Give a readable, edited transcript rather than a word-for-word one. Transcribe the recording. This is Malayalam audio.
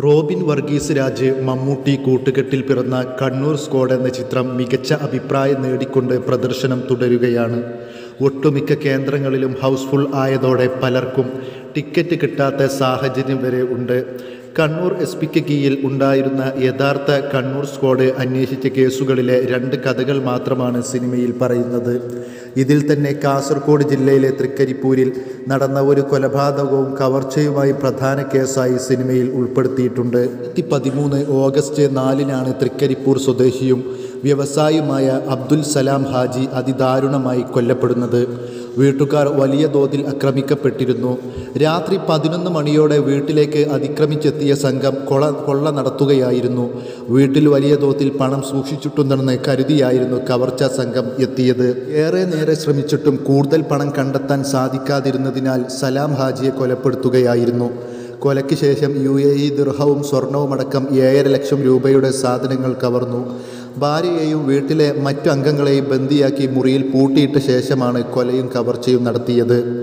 റോബിൻ വർഗീസ് രാജ് മമ്മൂട്ടി കൂട്ടുകെട്ടിൽ പിറന്ന കണ്ണൂർ സ്ക്വാഡ് എന്ന ചിത്രം മികച്ച അഭിപ്രായം നേടിക്കൊണ്ട് പ്രദർശനം തുടരുകയാണ്. ഒട്ടുമിക്ക കേന്ദ്രങ്ങളിലും ഹൗസ്ഫുൾ ആയതോടെ പലർക്കും ടിക്കറ്റ് കിട്ടാത്ത സാഹചര്യം വരെ ഉണ്ട്. കണ്ണൂർ എസ്.പിക്ക് കീഴിൽ ഉണ്ടായിരുന്ന യഥാർത്ഥ കണ്ണൂർ സ്ക്വാഡ് അന്വേഷിച്ച കേസുകളിലെ 2 കഥകൾ മാത്രമാണ് സിനിമയിൽ പറയുന്നത്. ഇതിൽ തന്നെ കാസർഗോഡ് ജില്ലയിലെ തൃക്കരിപ്പൂരിൽ നടന്ന ഒരു കൊലപാതകവും കവർച്ചയുമായി പ്രധാന കേസായി സിനിമയിൽ ഉൾപ്പെടുത്തിയിട്ടുണ്ട്. 2013 ഓഗസ്റ്റ് 4-നാണ് തൃക്കരിപ്പൂർ സ്വദേശിയും വ്യവസായിയുമായ അബ്ദുൽ സലാം ഹാജി അതിദാരുണമായി കൊല്ലപ്പെടുന്നത്. വീട്ടുകാർ വലിയ തോതിൽ ആക്രമിക്കപ്പെട്ടിരുന്നു. രാത്രി 11 മണിയോടെ വീട്ടിലേക്ക് അതിക്രമിച്ചെത്തിയ സംഘം കൊള്ള നടത്തുകയായിരുന്നു. വീട്ടിൽ വലിയ തോതിൽ പണം സൂക്ഷിച്ചിട്ടുണ്ടെന്ന് കരുതിയായിരുന്നു കവർച്ചാ സംഘം എത്തിയത്. ഏറെ നേരെ ശ്രമിച്ചിട്ടും കൂടുതൽ പണം കണ്ടെത്താൻ സാധിക്കാതിരുന്നതിനാൽ സലാം ഹാജിയെ കൊലപ്പെടുത്തുകയായിരുന്നു. കൊലയ്ക്ക് ശേഷം UAE ദിർഹവും സ്വർണവുമടക്കം 7.5 ലക്ഷം രൂപയുടെ സാധനങ്ങൾ കവർന്നു. ഭാര്യയെയും വീട്ടിലെ മറ്റു അംഗങ്ങളെയും ബന്ദിയാക്കി മുറിയിൽ പൂട്ടിയിട്ട ശേഷമാണ് കൊലയും കവർച്ചയും നടത്തിയത്.